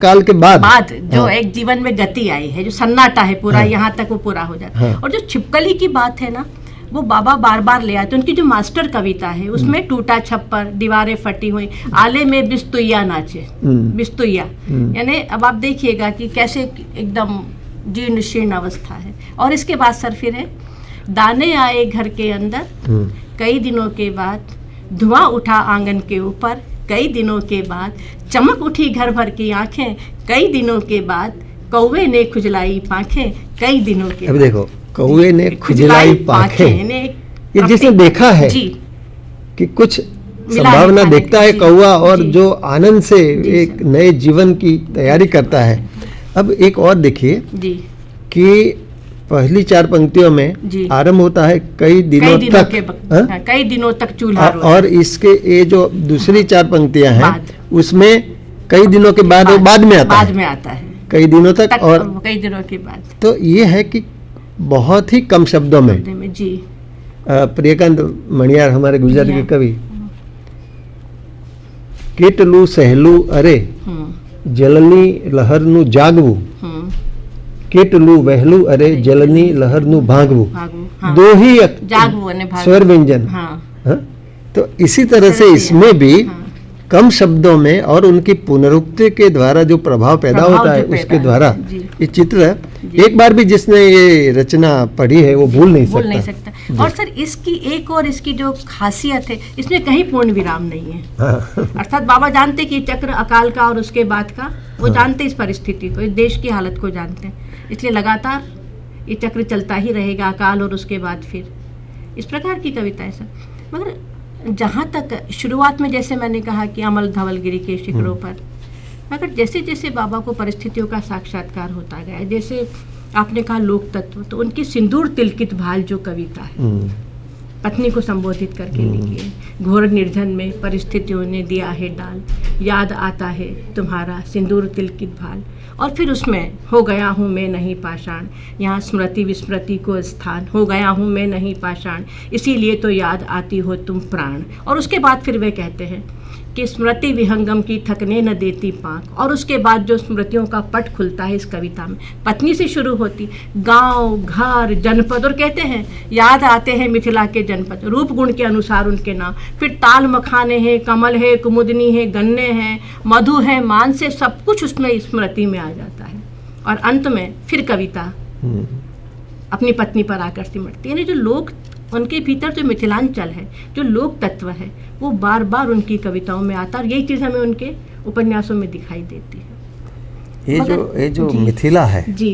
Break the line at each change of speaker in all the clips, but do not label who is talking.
काल के बाद
जो एक जीवन में गति आई है, जो सन्नाटा है पूरा, यहाँ तक वो पूरा हो जाता है। और जो छिपकली की बात है ना, वो बाबा बार बार ले आते। उनकी जो मास्टर कविता है उसमें टूटा छप्पर, दीवारें फटी हुई, आले में बिस्तुइया नाचे, बिस्तुइया, यानी अब आप देखिएगा कि कैसे एकदम जीर्ण शीर्ण अवस्था है। और इसके बाद सर फिर है, दाने आए घर के अंदर कई दिनों के बाद, धुआं उठा आंगन के ऊपर कई दिनों के बाद, चमक उठी घर भर की आंखें कई दिनों के बाद, कौवे ने खुजलाई पांखें कई दिनों के बाद।
अब देखो, कौवे ने खुजलाई पांखें, ये जिसने देखा है जी, कि कुछ संभावना देखता है कौवा, और जो आनंद से एक नए जीवन की तैयारी करता है। अब एक और देखिए कि पहली चार पंक्तियों में आरंभ होता है कई दिनों तक चूल्हा, और इसके ये जो दूसरी चार पंक्तियां हैं उसमें कई दिनों के बाद वो बाद में आता है कई दिनों तक और
कई दिनों के बाद।
तो ये है कि बहुत ही कम शब्दों में
जी
प्रियकांत मणियार हमारे गुजराती के कवि, કેટલું સહેલું અરે જલની લહરનું જાગવું, કેટલું વહેલું અરે જલની લહરનું ભાગવું, दो ही स्वर व्यंजन। तो इसी तरह से इसमें भी कम शब्दों में और उनकी पुनरुक्ति के द्वारा जो प्रभाव पैदा होता है उसके द्वारा ये चित्र एक बार भी जिसने ये रचना पढ़ी है वो भूल नहीं सकता।
और सर इसकी एक और इसकी जो खासियत है, इसमें कहीं पूर्ण विराम नहीं है। अर्थात बाबा जानते कि चक्र अकाल का और उसके बाद का, वो जानते इस परिस्थिति को, इस देश की हालत को जानते हैं, इसलिए लगातार ये चक्र चलता ही रहेगा, अकाल और उसके बाद फिर, इस प्रकार की कविता है सर। मगर जहाँ तक शुरुआत में जैसे मैंने कहा कि अमल धवलगिरी के शिखरों पर, मगर जैसे जैसे बाबा को परिस्थितियों का साक्षात्कार होता गया, जैसे आपने कहा लोक तत्व, तो उनकी सिंदूर तिलकित भाल जो कविता है, पत्नी को संबोधित करके लिखी है, घोर निर्जन में परिस्थितियों ने दिया है डाल, याद आता है तुम्हारा सिंदूर तिलकित भाल, और फिर उसमें हो गया हूँ मैं नहीं पाषाण, यहाँ स्मृति विस्मृति को स्थान, हो गया हूँ मैं नहीं पाषाण, इसीलिए तो याद आती हो तुम प्राण। और उसके बाद फिर वे कहते हैं कि स्मृति विहंगम की थकने न देती पाँख, और उसके बाद जो स्मृतियों का पट खुलता है इस कविता में, पत्नी से शुरू होती, गांव घर जनपद, और कहते हैं याद आते हैं मिथिला के जनपद, रूप गुण के अनुसार उनके नाम, फिर ताल मखाने हैं, कमल है, कुमुदनी है, गन्ने हैं, मधु है, मान से, सब कुछ उसमें स्मृति में आ जाता है। और अंत में फिर कविता अपनी पत्नी पर आकर सिमटती है। यानी जो लोग उनके भीतर जो मिथिलांचल है, जो लोक तत्व है, वो बार बार उनकी कविताओं में आता है, और यही चीज़ हमें उनके उपन्यासों में दिखाई देती है।
ये जो मिथिला है
जी,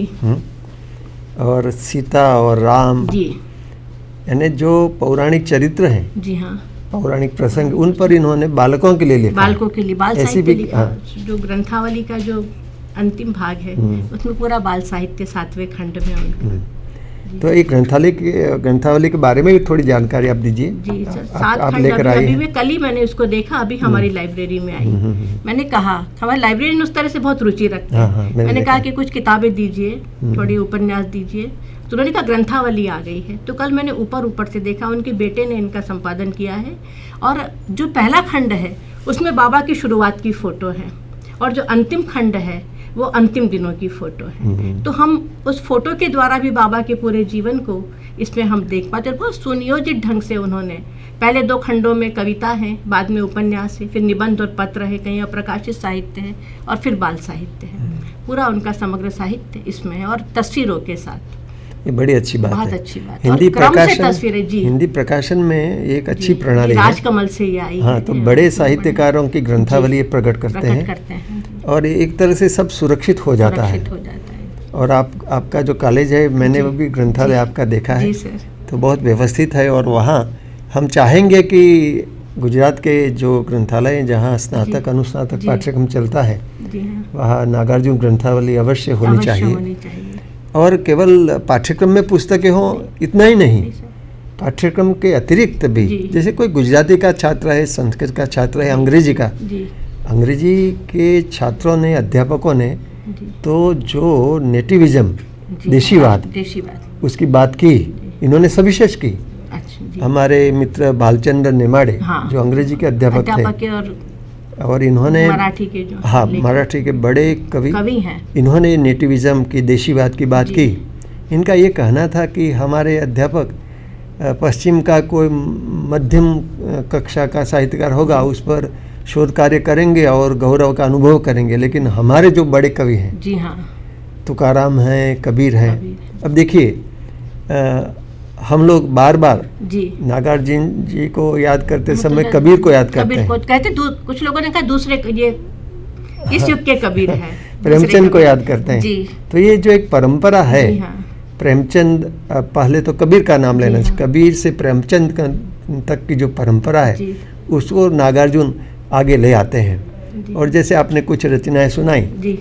और सीता और राम
जी,
यानी जो पौराणिक चरित्र हैं,
जी हाँ,
पौराणिक प्रसंग, उन पर इन्होंने बालकों के लिए लिखा,
बालकों के लिए बाल साहित्य लिखा। जो ग्रंथावली का जो अंतिम भाग है उसमें पूरा बाल साहित्य 7वें खंड में उनका।
तो एक ग्रंथावली के बारे में भी थोड़ी जानकारी आप दीजिए।
जी सर, 7 खंड अभी मैं कल ही मैंने उसको देखा, अभी हमारी लाइब्रेरी में आई। मैंने कहा, हमारी लाइब्रेरी में उस तरह से बहुत रुचि रखते हैं, मैंने कहा कि कुछ किताबें दीजिए, थोड़ी उपन्यास दीजिए, तो उन्होंने कहा ग्रंथावली आ गई है। तो कल मैंने ऊपर से देखा, उनके बेटे ने इनका संपादन किया है, और जो पहला खंड है उसमें बाबा की शुरुआत की फोटो है, और जो अंतिम खंड है वो अंतिम दिनों की फोटो है। तो हम उस फोटो के द्वारा भी बाबा के पूरे जीवन को इसमें हम देख पाते हैं। बहुत सुनियोजित ढंग से उन्होंने पहले 2 खंडों में कविता है, बाद में उपन्यास है, फिर निबंध और पत्र है, कहीं अप्रकाशित साहित्य है, और फिर बाल साहित्य है। पूरा उनका समग्र साहित्य इसमें है, और तस्वीरों के साथ।
ये बड़ी अच्छी बात है,
बहुत अच्छी बात।
हिंदी प्रकाशन,
तस्वीरें जी,
हिंदी प्रकाशन में एक अच्छी प्रणाली है,
राजकमल से ये आई।
हाँ, तो बड़े साहित्यकारों की ग्रंथावली प्रकट करते हैं, और एक तरह से सब सुरक्षित हो जाता है। और आपका जो कॉलेज है, मैंने वो भी ग्रंथालय आपका देखा है, तो बहुत व्यवस्थित है। और वहाँ हम चाहेंगे कि गुजरात के जो ग्रंथालय हैं जहाँ स्नातक अनुस्नातक पाठ्यक्रम चलता है, वहाँ नागार्जुन ग्रंथावली अवश्य होनी चाहिए। और केवल पाठ्यक्रम में पुस्तकें हों इतना ही नहीं, पाठ्यक्रम के अतिरिक्त भी, जैसे कोई गुजराती का छात्र है, संस्कृत का छात्र है, अंग्रेजी का, अंग्रेजी के छात्रों ने, अध्यापकों ने तो जो नेटिविज्म, देशीवाद, उसकी बात की, इन्होंने सविशेष की। हमारे मित्र भालचंद्र नेमाड़े, जो अंग्रेजी के अध्यापक थे, और इन्होंने
मराठी के जो
हाँ मराठी के बड़े कवि
हैं,
इन्होंने नेटिविज्म की, देशीवाद की बात की। इनका ये कहना था कि हमारे अध्यापक पश्चिम का कोई मध्यम कक्षा का साहित्यकार होगा, उस पर शोध कार्य करेंगे और गौरव का अनुभव करेंगे, लेकिन हमारे जो बड़े कवि हैं,
जी हाँ,
तुकाराम हैं, कबीर हैं। अब देखिए हम लोग बार बार नागार्जुन जी को याद करते समय कबीर को याद करते हैं।
कुछ लोगों ने कहा दूसरे ये इस युग के कबीर हैं,
प्रेमचंद को याद करते हैं जी। तो ये जो एक परंपरा है, प्रेमचंद पहले तो कबीर का नाम लेना चाहिए, कबीर से प्रेमचंद तक की जो परंपरा है उसको नागार्जुन आगे ले आते हैं। और जैसे आपने कुछ रचनाएं सुनाई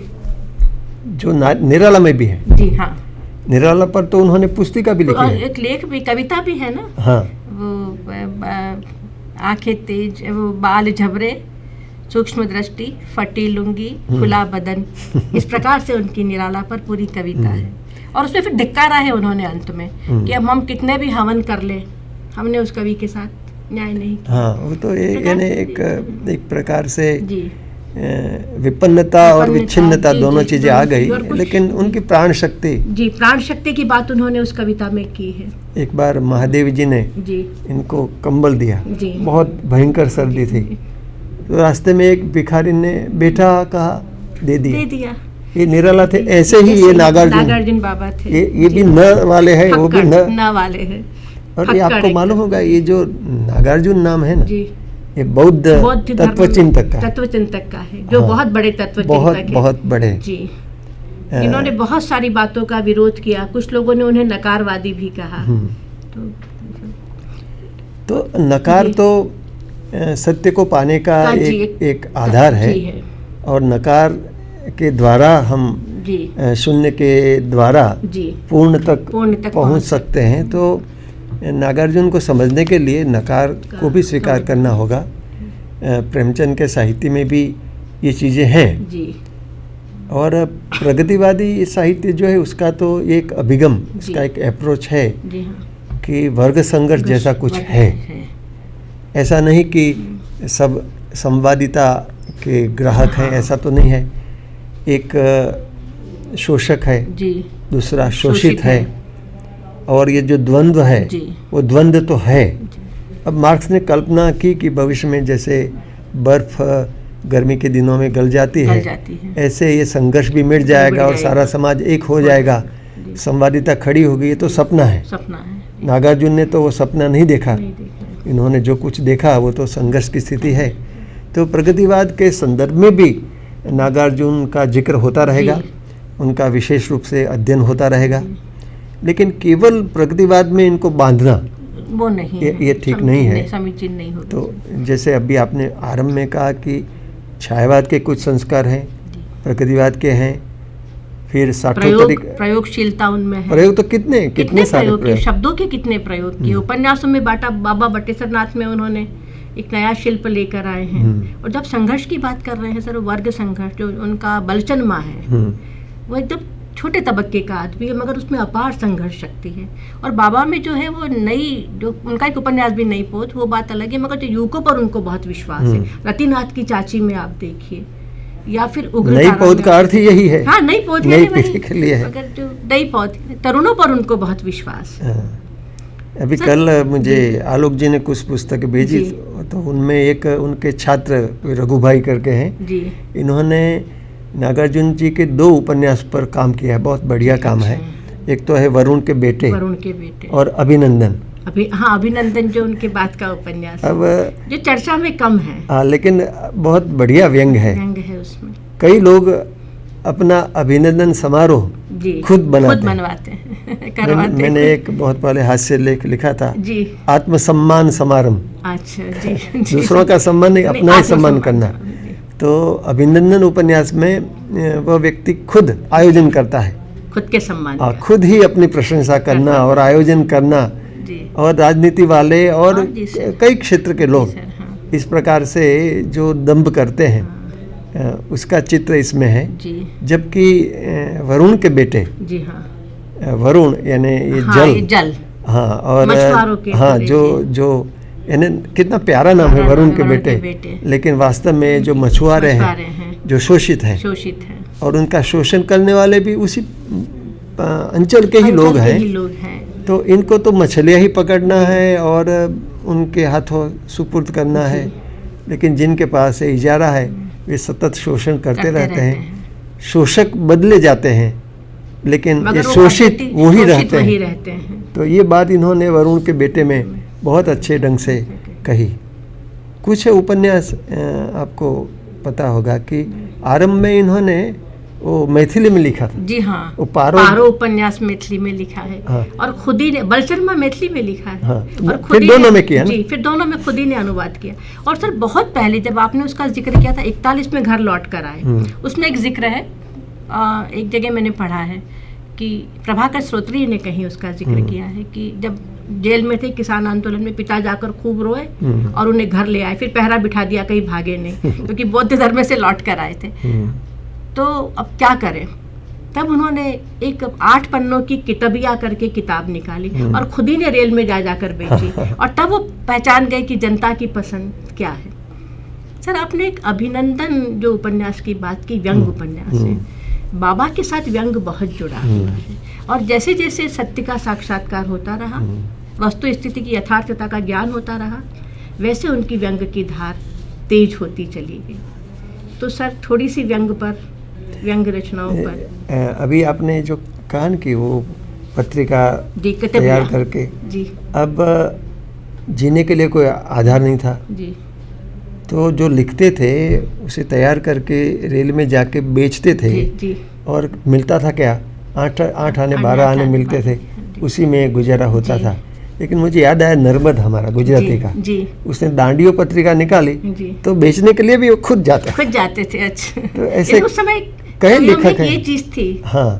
जो निराला में भी है
जी हाँ,
निराला पर तो उन्होंने पुस्तिका भी लिखी है,
एक लेख भी, कविता भी है ना।
हाँ,
वो आंखें तेज, वो बाल झबरे, सूक्ष्म दृष्टि, फटी लुंगी, खुला बदन, इस प्रकार से उनकी निराला पर पूरी कविता है। और उसमें फिर धिक्कारा है उन्होंने अंत में कि अब हम कितने भी हवन कर ले, हमने उस कवि के साथ न्याय नहीं किया।
हाँ, वो तो यानी एक प्रकार से विपन्नता और विच्छिन्नता दोनों चीजें आ गई, लेकिन उनकी प्राण शक्ति
की बात उन्होंने उस कविता में की है।
एक बार महादेव जी ने इनको कंबल दिया, बहुत भयंकर सर्दी थी, तो रास्ते में एक भिखारी ने बेटा कहा, दे दिया। ये निराला थे, ऐसे ही ये नागार्जुन
बाबा थे।
ये भी न वाले हैं, वो भी
न वाले हैं।
और ये आपको मालूम होगा, ये जो नागार्जुन नाम है ना, ये बौद्ध तत्वचिंतक
का है, जो बहुत बड़े तत्वचिंतक
बहुत बड़े
जी। इन्होंने बहुत सारी बातों का विरोध किया, कुछ लोगों ने उन्हें नकारवादी भी कहा।
तो नकार तो सत्य को पाने का एक आधार है, और नकार के द्वारा हम शून्य के द्वारा पूर्ण तक पहुंच सकते हैं। तो नागार्जुन को समझने के लिए नकार को भी स्वीकार करना होगा। प्रेमचंद के साहित्य में भी ये चीज़ें हैं जी। और प्रगतिवादी साहित्य जो है उसका तो एक अभिगम, इसका एक अप्रोच है कि वर्ग संघर्ष जैसा कुछ है। ऐसा नहीं कि सब संवादिता के ग्राहक हैं, ऐसा तो नहीं है। एक शोषक है, दूसरा शोषित है, और ये जो द्वंद्व है वो द्वंद्व तो है। अब मार्क्स ने कल्पना की कि भविष्य में जैसे बर्फ गर्मी के दिनों में गल जाती है, ऐसे ये संघर्ष भी मिट जाएगा और सारा समाज एक हो जाएगा, संवादिता खड़ी होगी। ये तो सपना है। नागार्जुन ने तो वो सपना नहीं देखा, इन्होंने जो कुछ देखा वो तो संघर्ष की स्थिति है। तो प्रगतिवाद के संदर्भ में भी नागार्जुन का जिक्र होता रहेगा, उनका विशेष रूप से अध्ययन होता रहेगा, लेकिन केवल प्रगतिवाद में इनको बांधना
वो नहीं,
ये ठीक नहीं है,
समीचीन नहीं होता।
तो जैसे अभी आपने आरंभ में कहा कि छायावाद के कुछ संस्कार हैं, प्रगतिवाद के हैं, फिर
प्रयोगशीलता उनमें है।
प्रयोग तो कितने सारे प्रयोग,
शब्दों के कितने प्रयोग किए। उपन्यासों में बाबा बटेश्वर नाथ में उन्होंने एक नया शिल्प लेकर आए हैं। और जब संघर्ष की बात कर रहे हैं सर, वर्ग संघर्ष जो उनका बलचनमा है, वो एकदम छोटे तबक्के का आदमी है, मगर उसमें अपार संघर्ष शक्ति है। और बाबा में जो है वो नई, जो उनका एक उपन्यास भी नई पोत, वो बात अलग है, मगर जो युवकों पर उनको बहुत विश्वास है। रतिनाथ की चाची में आप देखिए, या फिर
नई पौध का अर्थ यही है।
हाँ, नई पौध
के लिए है,
मगर जो नई पौध, तरुणों पर उनको बहुत विश्वास।
अभी कल मुझे आलोक जी ने कुछ पुस्तक भेजी, तो उनमें एक उनके छात्र रघु भाई करके हैं जी, इन्होंने नागार्जुन जी के 2 उपन्यास पर काम किया है, बहुत बढ़िया काम है। एक तो है वरुण के बेटे और अभिनंदन।
अभिनंदन जो उनके बाद का उपन्यास, अब जो चर्चा में कम है,
लेकिन बहुत बढ़िया व्यंग है उसमें। कई लोग अपना अभिनंदन समारोह खुद बनवाते हैं। मैंने एक बहुत पहले हास्य लेख लिखा था जी, आत्मसम्मान समारंभ।
अच्छा जी,
दूसरों का सम्मान नहीं, अपना ही सम्मान करना। तो अभिनंदन उपन्यास में वह व्यक्ति खुद आयोजन करता है,
खुद के सम्मान,
खुद ही अपनी प्रशंसा करना और आयोजन करना। और राजनीति वाले और कई क्षेत्र के लोग इस प्रकार से जो दंभ करते हैं, उसका चित्र इसमें है। जबकि वरुण के बेटे, वरुण यानी ये जल, हाँ, और हाँ, जो यानी कितना प्यारा नाम है वरुण के बेटे, लेकिन वास्तव में जो मछुआरे हैं, जो शोषित हैं, और उनका शोषण करने वाले भी उसी अंचल के ही लोग हैं। तो इनको तो मछलियाँ ही पकड़ना है और उनके हाथों सुपुर्द करना है, लेकिन जिनके पास इजारा है वे सतत शोषण करते रहते हैं। शोषक बदले जाते हैं, लेकिन ये शोषित वही रहते हैं। तो ये बात इन्होंने वरुण के बेटे में बहुत अच्छे ढंग से कही। कुछ उपन्यास आपको पता होगा कि आरंभ में इन्होंने वो मैथिली में लिखा था।
जी हाँ,
वो
पारो उपन्यास मैथिली में लिखा है। हाँ। और खुद ही ने बलचरमा मैथिली में लिखा है।
हाँ।
और
फिर दोनों में किया
जी, फिर दोनों में खुद ही ने अनुवाद किया। और सर बहुत पहले जब आपने उसका जिक्र किया था 41 में घर लौट कर आए, उसमें एक जिक्र है, एक जगह मैंने पढ़ा है कि प्रभाकर श्रोत्री ने कहीं उसका जिक्र किया है कि जब जेल में थे किसान आंदोलन में, पिता जाकर खूब रोए और उन्हें घर ले आए, फिर पहरा बिठा दिया, कहीं भागे नहीं, क्योंकि बौद्ध धर्म से लौट कर आए थे। तो अब क्या करें, तब उन्होंने एक 8 पन्नों की किताबिया करके किताब निकाली और खुद ही ने रेल में जा जाकर बेची, और तब वो पहचान गए कि जनता की पसंद क्या है। सर आपने एक अभिनंदन जो उपन्यास की बात की, व्यंग उपन्यास है, बाबा के साथ व्यंग बहुत जुड़ा हुआ है, और जैसे जैसे सत्य का साक्षात्कार होता रहा, वस्तु स्थिति की यथार्थता का ज्ञान होता रहा, वैसे उनकी व्यंग की धार तेज होती चली गई। तो सर थोड़ी सी व्यंग पर, व्यंग रचनाओं पर।
अभी आपने जो कहा कि वो पत्रिका तैयार करके
जी,
अब जीने के लिए कोई आधार नहीं था
जी,
तो जो लिखते थे उसे तैयार करके रेल में जाके बेचते थे।
जी।
और मिलता था क्या, 8 आने 12 आने मिलते थे, उसी में गुजारा होता था। लेकिन मुझे याद आया नर्मद हमारा गुजराती का, उसने दांडियो पत्रिका निकाली तो बेचने के लिए भी वो खुद जाते
थे। अच्छा,
तो ऐसे
उस समय
कई लेखक हैं,
ये चीज थी।
हाँ,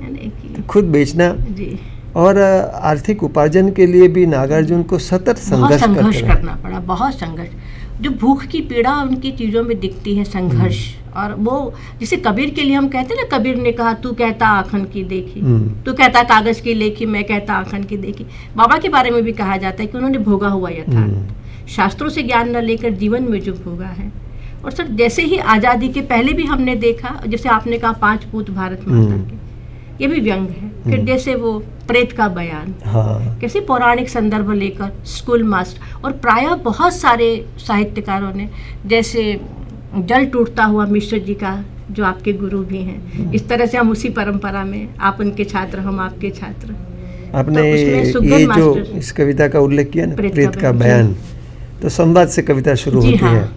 तो खुद बेचना जी। और आर्थिक उपार्जन के लिए भी नागार्जुन को सतत संघर्ष
करना पड़ा, बहुत संघर्ष। जो भूख की पीड़ा उनकी चीज़ों में दिखती है, संघर्ष। और वो जिसे कबीर के लिए हम कहते हैं ना, कबीर ने कहा तू कहता आखन की देखी, तू कहता कागज की लेखी, मैं कहता आखन की देखी। बाबा के बारे में भी कहा जाता है कि उन्होंने भोगा हुआ यथार्थ, शास्त्रों से ज्ञान न लेकर जीवन में जो भोगा है। और सर जैसे ही आज़ादी के पहले भी हमने देखा, जैसे आपने कहा 5 पूत भारत माता के, ये भी व्यंग है। फिर जैसे वो प्रेत का बयान,
हाँ।
कैसे पौराणिक संदर्भ लेकर स्कूल मास्टर, और प्रायः बहुत सारे साहित्यकारों ने, जैसे जल टूटता हुआ मिश्र जी का, जो आपके गुरु भी हैं, इस तरह से हम उसी परंपरा में, आप उनके छात्र, हम आपके छात्र।
आपने तो ये जो इस कविता का उल्लेख किया ना, प्रेत का बयान, तो संवाद से कविता शुरू होती है।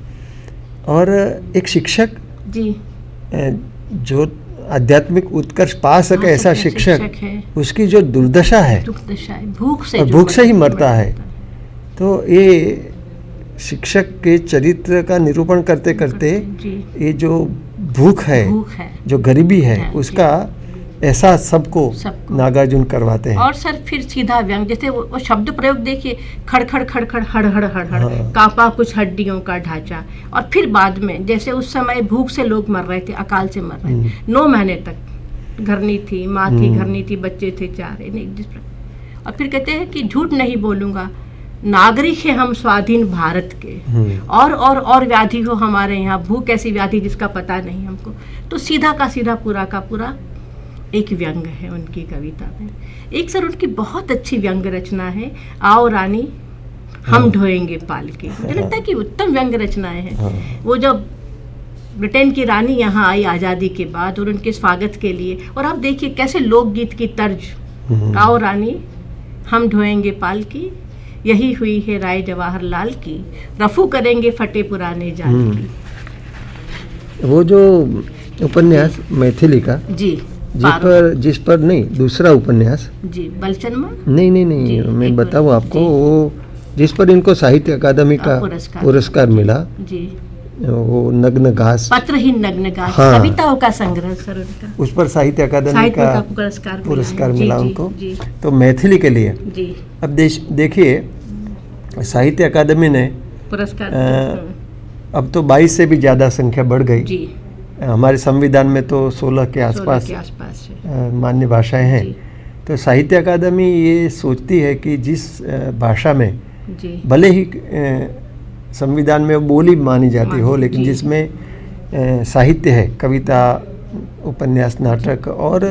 और एक शिक्षक
जी,
जो आध्यात्मिक उत्कर्ष पा सके, ऐसा शिक्षक है, उसकी जो दुर्दशा है, भूख से ही मरता है। तो ये शिक्षक के चरित्र का निरूपण करते करते ये जो भूख है, जो गरीबी है, उसका एहसास सबको नागार्जुन करवाते हैं।
और सर फिर सीधा व्यंग, जैसे वो शब्द प्रयोग देखिए, खड़खड़ खड़खड़ हड़हड़ हड़हड़, कांपा कुछ हड्डियों का ढांचा। और फिर बाद में जैसे उस समय भूख से लोग मर रहे थे, अकाल से मर रहे थे, 9 महीने तक घर नहीं थी, माँ थी, घर नहीं थी, बच्चे थे 4। और फिर कहते हैं कि झूठ नहीं बोलूंगा, नागरिक है हम स्वाधीन भारत के, और व्याधि हो हमारे यहाँ, भूख ऐसी व्याधि जिसका पता नहीं हमको। तो सीधा का सीधा, पूरा का पूरा एक व्यंग है उनकी कविता में। एक सर उनकी बहुत अच्छी व्यंग रचना है, आओ रानी हम ढोएंगे पालकी। मुझे लगता है कि उत्तम व्यंग रचनाएं हैं। वो जब ब्रिटेन की रानी यहाँ आई आज़ादी के बाद, और उनके स्वागत के लिए, और आप देखिए कैसे लोकगीत की तर्ज, आओ रानी हम ढोएंगे पालकी, यही हुई है राय जवाहरलाल की, रफू करेंगे फटे पुराने जाल की।
वो जो उपन्यास मैथिली का
जी,
जिस पर नहीं, दूसरा उपन्यास
जी, बलचनमा,
नहीं, मैं बताऊं आपको, वो जिस पर इनको साहित्य अकादमी का पुरस्कार मिला
जी,
वो नग्न घास,
पत्रहीन नग्न घास,
हाँ,
कविताओं का संग्रह सर उनका,
उस पर साहित्य अकादमी का पुरस्कार मिला उनको। तो मैथिली के लिए
जी।
अब देखिए, साहित्य अकादमी ने
पुरस्कार,
अब तो 22 से भी ज़्यादा संख्या बढ़ गई
जी।
हमारे संविधान में तो 16 के आसपास मान्य भाषाएं हैं। तो साहित्य अकादमी ये सोचती है कि जिस भाषा में
जी।
भले ही संविधान में वो बोली मानी जाती हो, लेकिन जिसमें साहित्य है, कविता, उपन्यास, नाटक और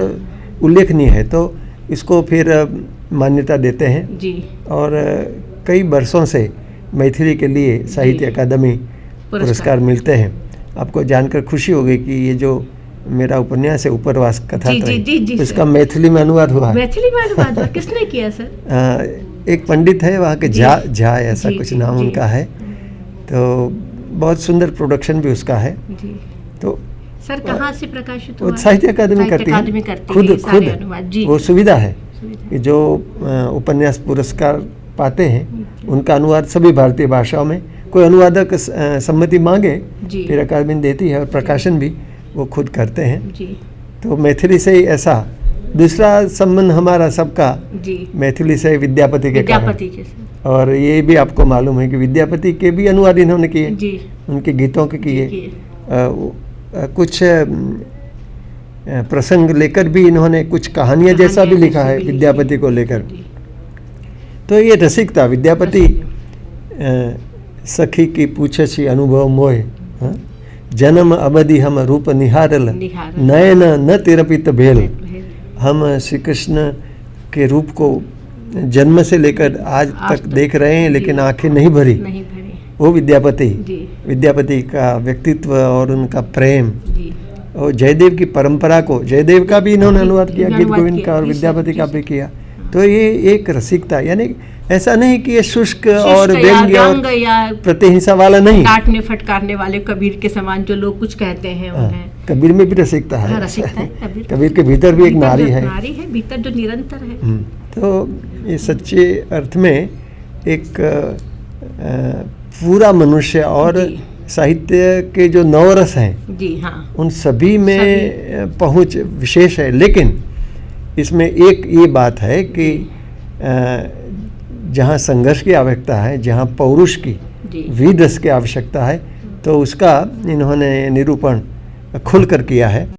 उल्लेखनीय है, तो इसको फिर मान्यता देते हैं
जी।
और कई वर्षों से मैथिली के लिए साहित्य अकादमी पुरस्कार मिलते हैं। आपको जानकर खुशी होगी कि ये जो मेरा उपन्यास है उपरवास कथा इसका मैथिली में अनुवाद हुआ है।
मैथिली में अनुवाद हुआ? किसने किया सर?
एक पंडित है वहाँ के, झा ऐसा कुछ नाम उनका है, तो बहुत सुंदर प्रोडक्शन भी उसका है।
जी।
तो
सर कहाँ से प्रकाशित हुआ?
साहित्य अकादमी करती है, खुद वो सुविधा है कि जो उपन्यास पुरस्कार पाते हैं उनका अनुवाद सभी भारतीय भाषाओं में, कोई अनुवादक सम्मति मांगे फिर अकादमी देती है, और प्रकाशन भी वो खुद करते हैं
जी।
तो मैथिली से ही ऐसा। दूसरा संबंध हमारा सबका मैथिली से विद्यापति के कारण, और ये भी आपको मालूम है कि विद्यापति के भी अनुवाद इन्होंने किए, उनके गीतों के किए, कुछ प्रसंग लेकर भी इन्होंने कुछ कहानियाँ जैसा भी लिखा है विद्यापति को लेकर। तो ये रसिकता, विद्यापति सखी की पूछछि अनुभव मोह, जन्म अवधि हम रूप निहारल, नयन न तिरपित भेल। हम श्री कृष्ण के रूप को जन्म से लेकर आज तक देख रहे हैं, लेकिन आंखें नहीं भरी। वो विद्यापति का व्यक्तित्व और उनका प्रेम, और जयदेव की परंपरा को, जयदेव का भी इन्होंने अनुवाद किया, गीत गोविंद का, और विद्यापति का भी किया। तो ये एक रसिकता, यानी ऐसा नहीं कि ये शुष्क और व्यंग्य और प्रतिहिंसा वाला नहीं,
डांटने फटकारने वाले कबीर के समान जो लोग कुछ कहते हैं उन्हें।
कबीर में भी रसिकता है, कबीर के भीतर भी एक नारी है
भीतर जो निरंतर है।
तो ये सच्चे अर्थ में एक पूरा मनुष्य, और साहित्य के जो नवरस हैं
जी, हाँ,
उन सभी में पहुंच विशेष है। लेकिन इसमें एक ये बात है कि जहाँ संघर्ष की आवश्यकता है, जहाँ पौरुष की, वीर रस की आवश्यकता है, तो उसका इन्होंने निरूपण खुलकर किया है।